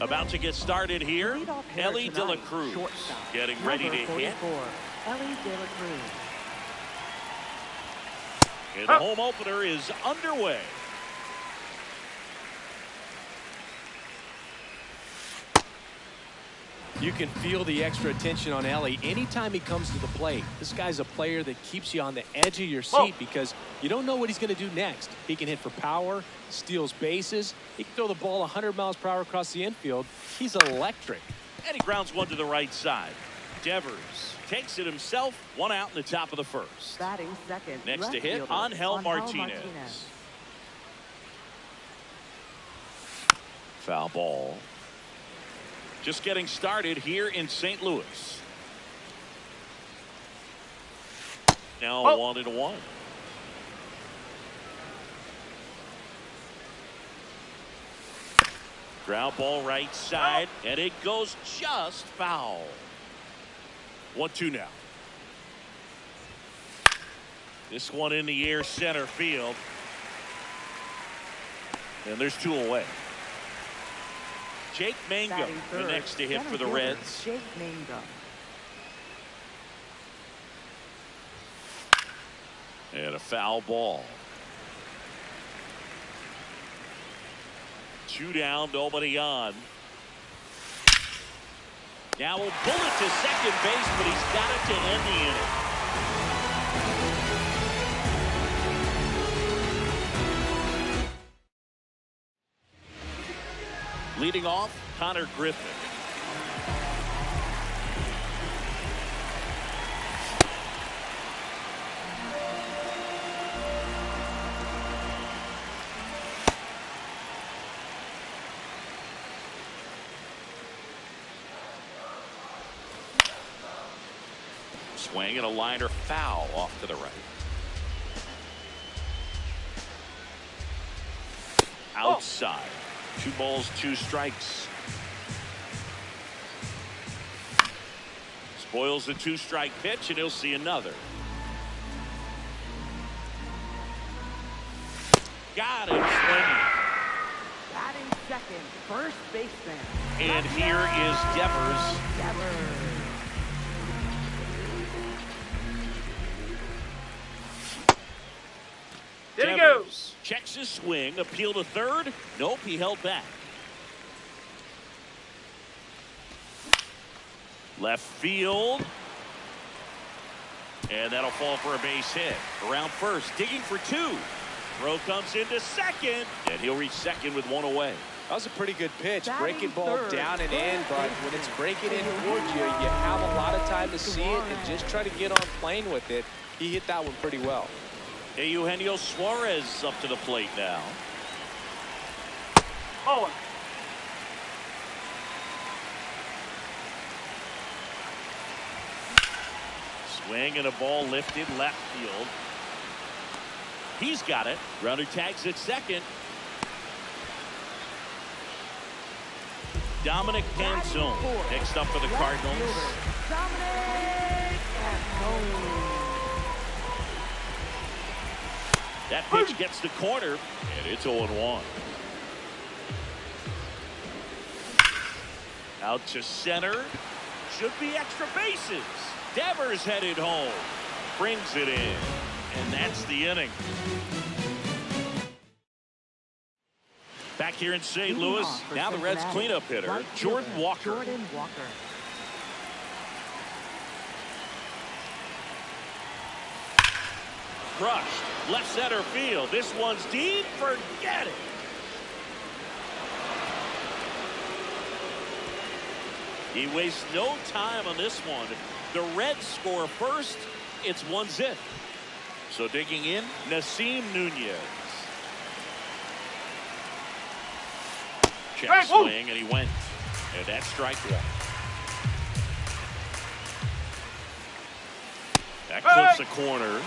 About to get started here, Elly De La Cruz getting ready to hit. Elly De La Cruz. And the home opener is underway. You can feel the extra attention on Elly anytime he comes to the plate. This guy's a player that keeps you on the edge of your seat because you don't know what he's going to do next. He can hit for power, steals bases. He can throw the ball 100 miles per hour across the infield. He's electric. And he grounds one to the right side. Devers takes it himself. One out in the top of the first. Batting second. Next to hit, Angel Martinez. Foul ball. Just getting started here in St. Louis. Now 1-1. Ground ball right side, and it goes just foul. 1-2 now. This one in the air center field. And there's 2 away. Jake Mangum, the next to hit for the Reds. Jake Mangum. And a foul ball. 2 down, nobody on. Now a bullet to second base, but he's got it to end the inning. Leading off, Connor Griffin. Swing and a liner foul off to the right. Outside. 2 balls, 2 strikes. Spoils the 2-strike pitch, and he'll see another. Got him swinging. Batting second, first baseman. And here is Devers. There he goes. Checks his swing. Appeal to third. Nope, he held back. Left field. And that'll fall for a base hit. Around first, digging for 2. Throw comes into second. And he'll reach second with 1 away. That was a pretty good pitch. Breaking ball down and in, but when it's breaking in towards you, you have a lot of time to see it and just try to get on plane with it. He hit that one pretty well. Eugenio Suarez up to the plate now. Swing and a ball lifted left field. He's got it. Runner tags at second. Dominic Canzone next up for the Cardinals. Dominic Canzone. That pitch gets the corner, and it's 0-1. Out to center. Should be extra bases. Devers headed home. Brings it in. And that's the inning. Back here in St. Louis, now the Reds cleanup hitter, Jordan Walker. Crushed. Left center field. This one's deep. Forget it. He wastes no time on this one. The Reds score first. It's 1-0. So digging in, Nasim Nunez. Check swing, and he went. And that's strike 1. That clips the corner.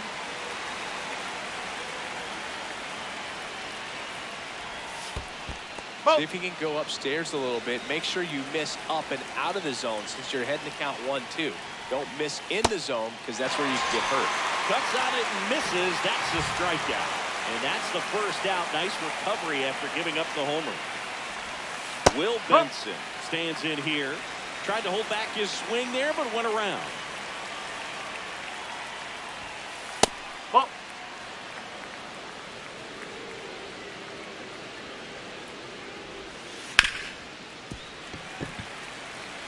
See if you can go upstairs a little bit. Make sure you miss up and out of the zone since you're heading to count 1-2. Don't miss in the zone because that's where you can get hurt. Cuts on it and misses. That's the strikeout. And that's the first out. Nice recovery after giving up the homer. Will Benson stands in here. Tried to hold back his swing there, but went around. Ball.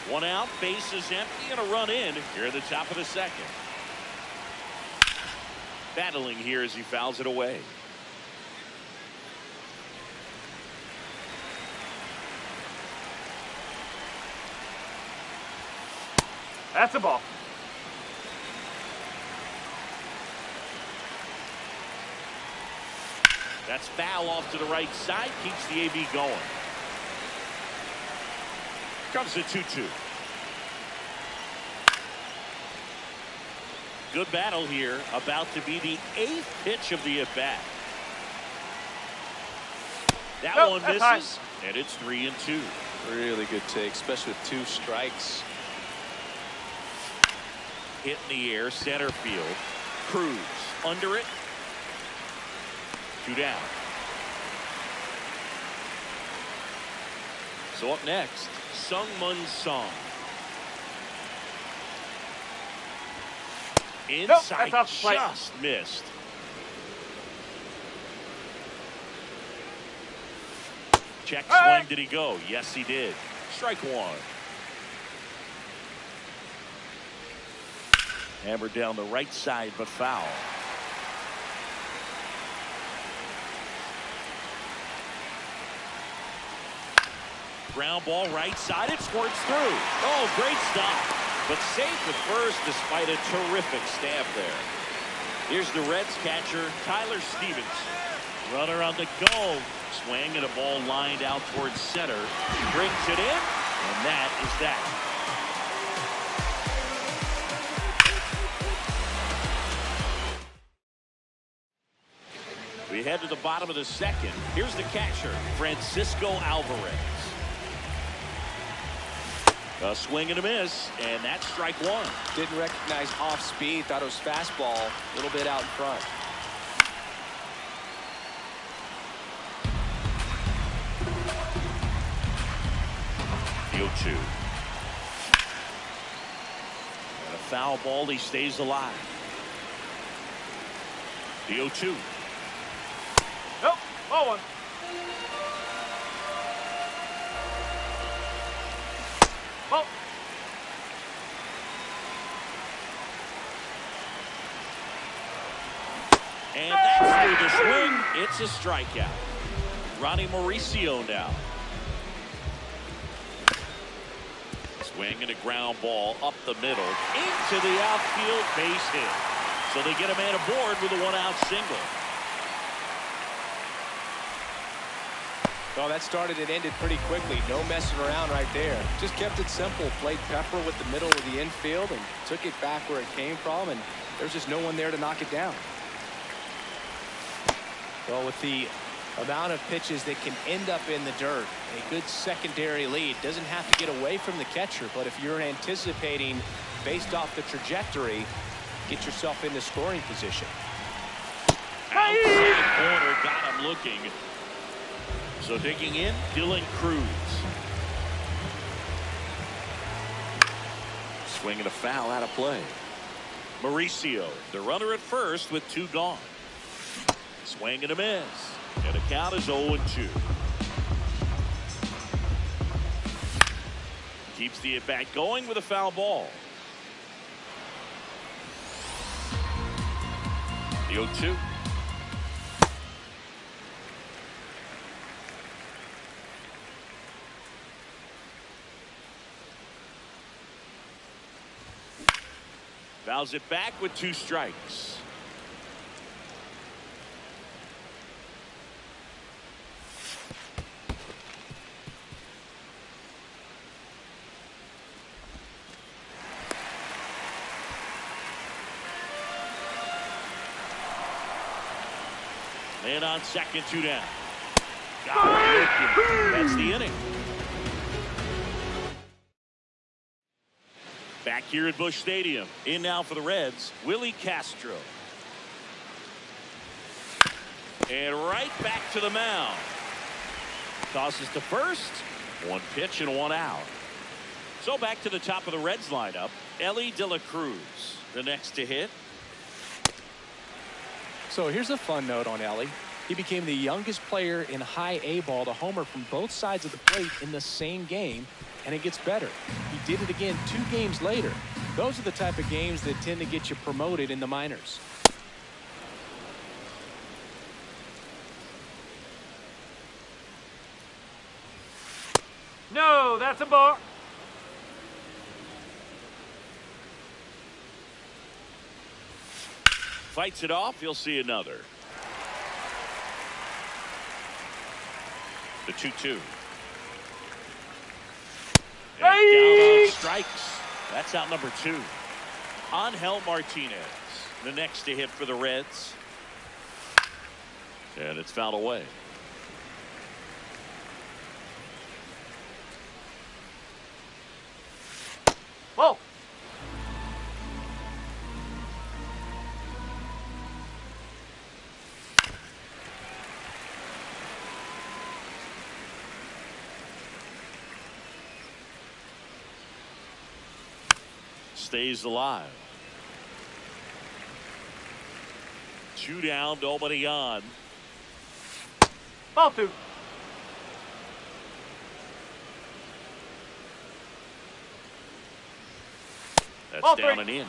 One out, base is empty, and a run in here at the top of the second. Battling here as he fouls it away. That's a ball. That's foul off to the right side. Keeps the AB going. Comes a 2-2. Good battle here. About to be the 8th pitch of the at-bat. That one misses, high. and it's 3-2. Really good take, especially with 2 strikes. Hit in the air, center field. Cruz under it. 2 down. So up next, Sung-Mun Song. Inside, that's off the plate. just missed. Check swing, did he go? Yes, he did. Strike 1. Hammered down the right side, but foul. Ground ball right side. It squirts through. Oh, great stop. But safe at first despite a terrific stab there. Here's the Reds catcher, Tyler Stevens. Runner on the go. Swing and a ball lined out towards center. Brings it in, and that is that. We head to the bottom of the second. Here's the catcher, Francisco Alvarez. A swing and a miss, and that's strike 1. Didn't recognize off speed. Thought it was fastball. A little bit out in front. The 0-2. And a foul ball. He stays alive. The 0-2. Nope. Ball 1. Ball. And that's through the swing. It's a strikeout. Ronnie Mauricio now. Swing and a ground ball up the middle into the outfield, base hit. So they get a man aboard with a 1-out single. Well, that started and ended pretty quickly. No messing around right there. Just kept it simple. Played Pepper with the middle of the infield and took it back where it came from, and there's just no one there to knock it down. Well, with the amount of pitches that can end up in the dirt, a good secondary lead doesn't have to get away from the catcher, but if you're anticipating based off the trajectory, get yourself into scoring position. Outside corner, got him looking. So digging in, Dylan Cruz. Swinging a foul out of play. Mauricio, the runner at first with 2 gone. Swing and a miss. And the count is 0-2. Keeps the at-bat going with a foul ball. The 0-2. Fouls it back with 2 strikes. Man on second, 2 down. That's the inning. Back here at Busch Stadium. In now for the Reds, Willie Castro. And right back to the mound. Tosses to first, One pitch and one out. So back to the top of the Reds lineup. Elly De La Cruz, the next to hit. So here's a fun note on Elly. He became the youngest player in high A ball to homer from both sides of the plate in the same game, and it gets better. He did it again 2 games later. Those are the type of games that tend to get you promoted in the minors. No, that's a ball. Fights it off. You'll see another. The 2-2. And down on strikes. That's out number 2. Angel Martinez, the next to hit for the Reds. And it's fouled away. Whoa. Stays alive. 2 down, nobody on. Ball 2. That's Ball down 3. and in.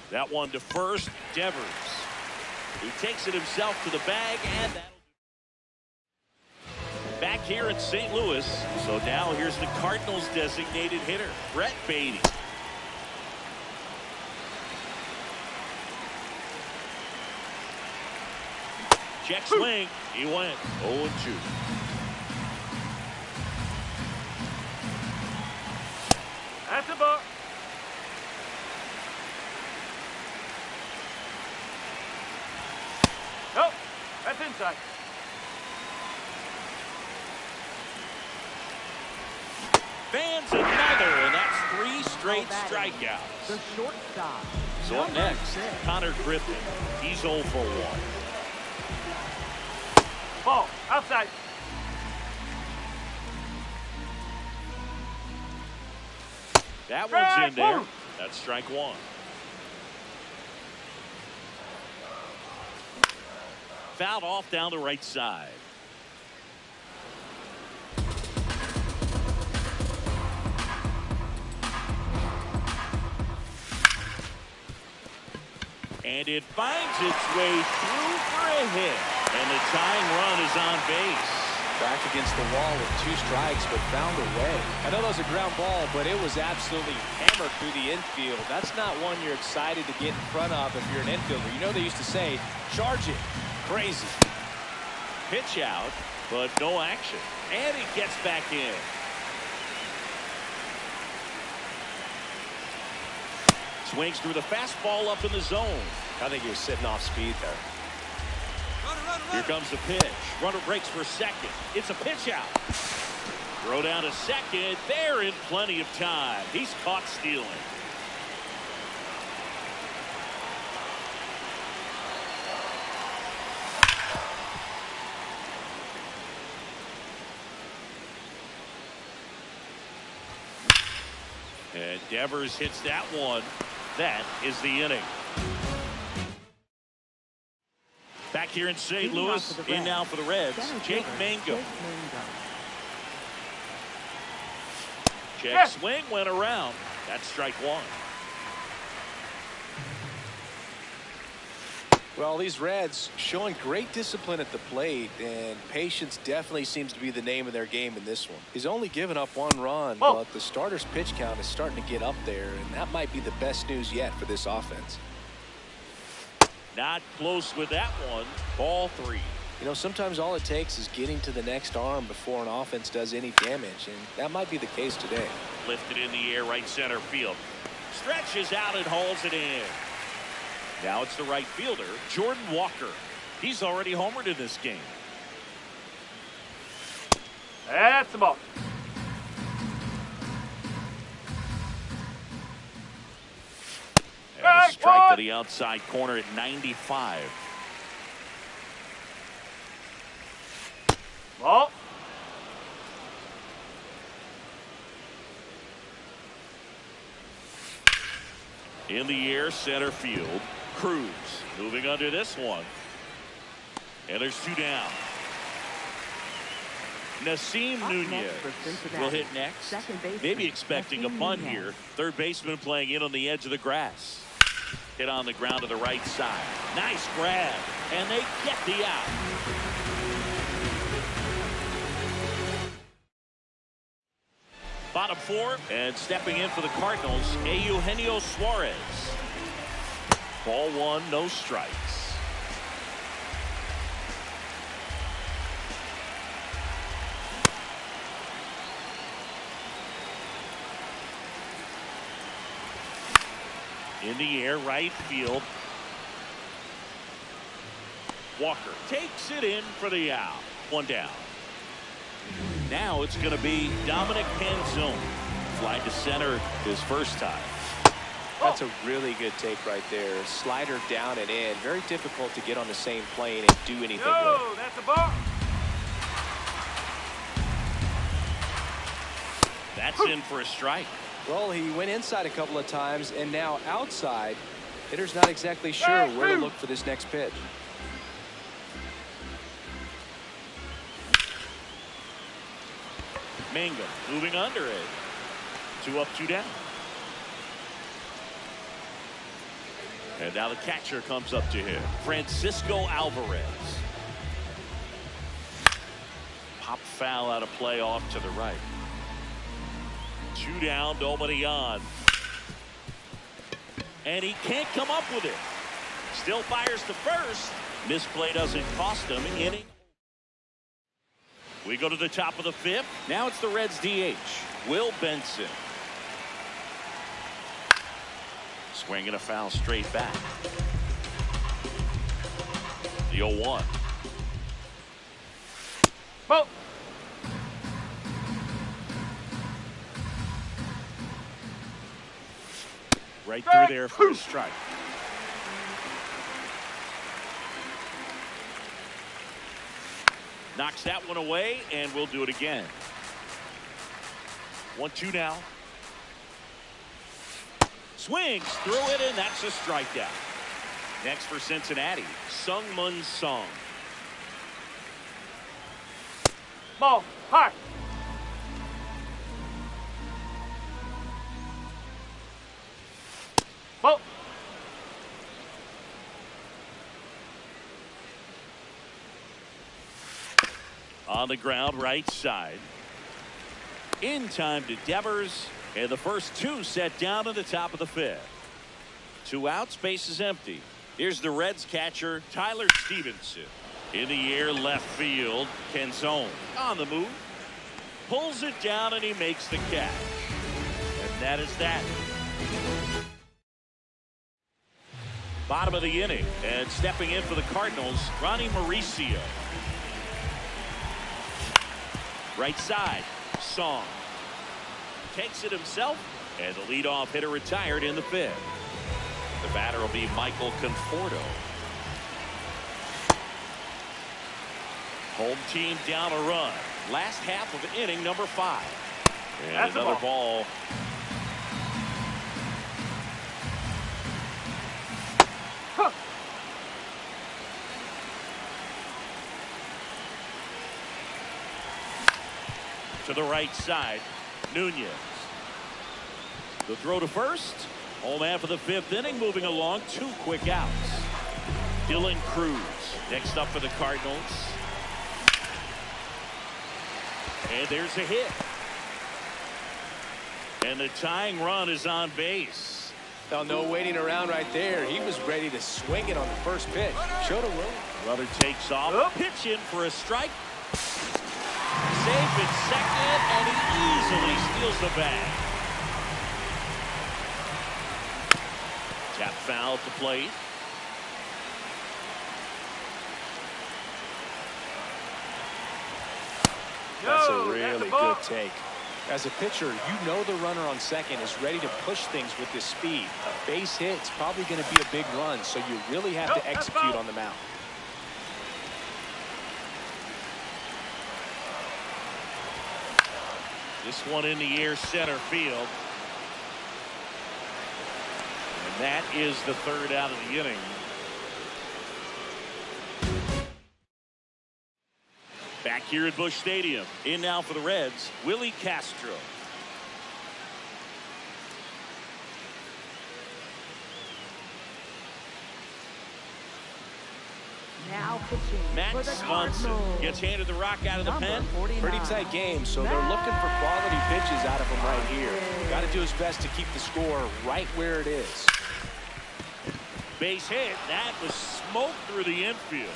That one to first. Devers. He takes it himself to the bag, and that'll do. Back here in St. Louis. So now here's the Cardinals designated hitter, Brett Baty. Check swing. He went 0-2. That's a ball. Nope, that's inside. Fans another, and that's 3 straight Oh, strikeouts. The shortstop. So up number next, 6. Connor Griffin. He's 0 for 1. Ball, outside. That one's in there. Woo! That's strike 1. Fouled off down the right side. And it finds its way through for a hit. And the tying run is on base. Back against the wall with 2 strikes, but found a way. I know that was a ground ball, but it was absolutely hammered through the infield. That's not one you're excited to get in front of if you're an infielder. You know they used to say, charge it. Crazy. Pitch out, but no action. And he gets back in. Swings through the fastball up in the zone. I think he was sitting off speed there. Here comes the pitch. Runner breaks for second. It's a pitch out. Throw down to second. They're in plenty of time. He's caught stealing. And Devers hits that one. That is the inning. Back here in St. Louis, in now for the Reds, Jake Mangum. Check swing went around. That's strike 1. Well, these Reds showing great discipline at the plate, and patience definitely seems to be the name of their game in this one. He's only given up 1 run, but the starter's pitch count is starting to get up there, and that might be the best news yet for this offense. Not close with that one. Ball 3. You know, sometimes all it takes is getting to the next arm before an offense does any damage, and that might be the case today. Lifted in the air, right center field. Stretches out and hauls it in. Now it's the right fielder, Jordan Walker. He's already homered in this game. That's the ball. And a strike to the outside corner at 95. Ball. In the air, center field. Cruz moving under this one. And there's 2 down. Nasim Up Nunez next for Cincinnati, will hit next. second baseman, Maybe expecting a Nasim bunt Nunez. here. Third baseman playing in on the edge of the grass. Hit on the ground to the right side. Nice grab. And they get the out. Bottom 4, and stepping in for the Cardinals, Eugenio Suarez. Ball 1, no strikes. In the air, right field. Walker takes it in for the out. 1 down. Now it's going to be Dominic Canzone. Fly to center his first time. That's a really good take right there. Slider down and in. Very difficult to get on the same plane and do anything with. No, that's a ball. That's in for a strike. Well, he went inside a couple of times, and now outside. Hitter's not exactly sure where to look for this next pitch. Mangum moving under it. 2 up, 2 down. And now the catcher comes up to him. Francisco Alvarez. Pop foul out of play off to the right. 2 down, nobody on. And he can't come up with it. Still fires to first. Misplay doesn't cost him an inning. We go to the top of the 5th. Now it's the Reds DH, Will Benson. Swinging a foul straight back. The 0-1. Ball. Right through there for a strike. Knocks that one away, and we'll do it again. 1-2 now. Swings through it, and that's a strikeout. Next for Cincinnati, Sung-Mun Song. Ball. High. Ball. On the ground, right side. In time to Devers, and the first 2 set down at the top of the 5th. 2 outs, base is empty. Here's the Reds catcher, Tyler Stevenson. In the air, left field, Canzone on the move. Pulls it down, and he makes the catch. And that is that. Bottom of the inning, and stepping in for the Cardinals, Ronnie Mauricio. Right side, Song. Takes it himself, and the leadoff hitter retired in the 5th. The batter will be Michael Conforto. Home team down a run. Last half of inning number 5. And That's a another ball. ball. Huh. To the right side, Nunez. The throw to first. Home half of the 5th inning, moving along. 2 quick outs. Dylan Cruz next up for the Cardinals. And there's a hit. And the tying run is on base. Now, no waiting around right there. He was ready to swing it on the first pitch. Showed a will. Runner takes off. Oh. Pitch in for a strike. Safe at second, and he easily steals the bag. Tap foul at the plate. That's a No, really a ball. good take. As a pitcher, you know the runner on second is ready to push things with this speed. A base hit's probably going to be a big run, so you really have Nope, to that's execute foul. on the mound. This one in the air, center field. And that is the third out of the inning. Back here at Busch Stadium. In now for the Reds, Willie Castro. Now pitching for Max the Swanson Cardinals. gets handed the rock out of the Number pen. 49. Pretty tight game, so they're looking for quality pitches out of him right here. Got to do his best to keep the score right where it is. Base hit. That was smoke through the infield.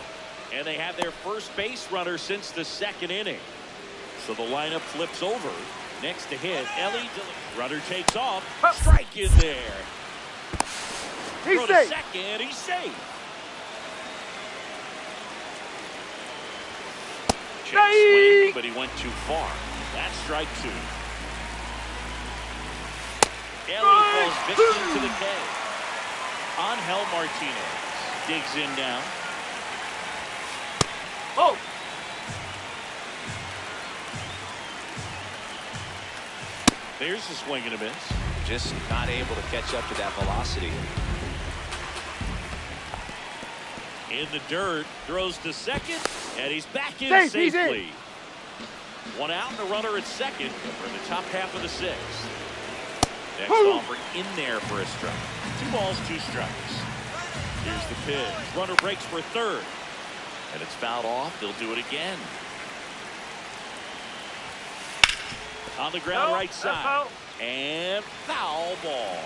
And they have their first base runner since the second inning. So the lineup flips over. Next to hit, Ellie. Runner takes off. Strike in there. He's Throw to safe. second. He's safe. Check swing, but he went too far. That's strike two. Ellie falls victim to the K. Angel Martinez digs in now. Oh. There's the swing and a miss. Just not able to catch up to that velocity. In the dirt, throws to second, and he's back in Safe, he's in. safely. One out and a runner at second for the top half of the sixth. Next offering in there for a strike. 2 balls, 2 strikes. Here's the pitch. Runner breaks for third. And it's fouled off. They'll do it again. On the ground, No, right that's side. foul. And foul ball.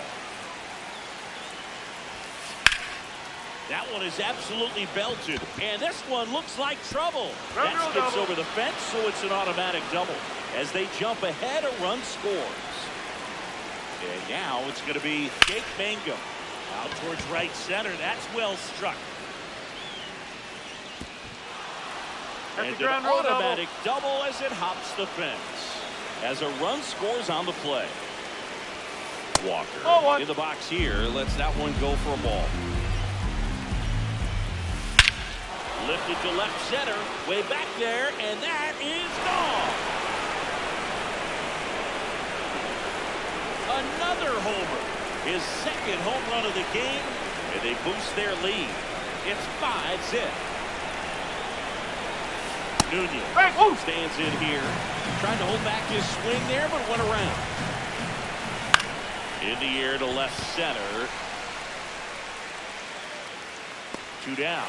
That one is absolutely belted. And this one looks like trouble. Run That rule skips double. over the fence, so it's an automatic double. As they jump ahead, a run scores. And now it's going to be Jake Mangum. Out towards right center. That's well struck. That's And the ground an rule double. automatic double as it hops the fence. As a run scores on the play. Walker Ball one. in the box here. Lets that one go for a ball. Lifted to left center. Way back there. And that is gone. Another homer. His second home run of the game. And they boost their lead. It's 5-zip. Nunez Hey, whoa. stands in here. Trying to hold back his swing there, but went around. In the air to left center. 2 down.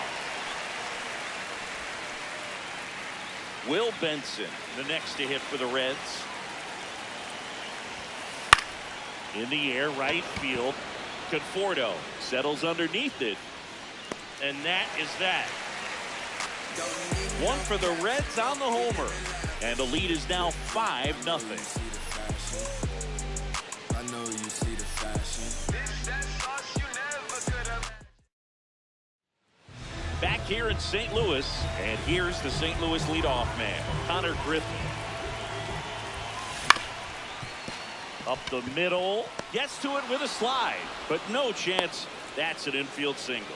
Will Benson, the next to hit for the Reds. In the air, right field. Conforto settles underneath it. And that is that. One for the Reds on the homer. And the lead is now 5-0. I know you see the fashion. Back here in St. Louis, and here's the St. Louis leadoff man, Connor Griffin. Up the middle, gets to it with a slide, but no chance. That's an infield single.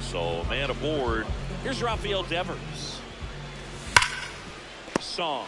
So man aboard. Here's Rafael Devers. Song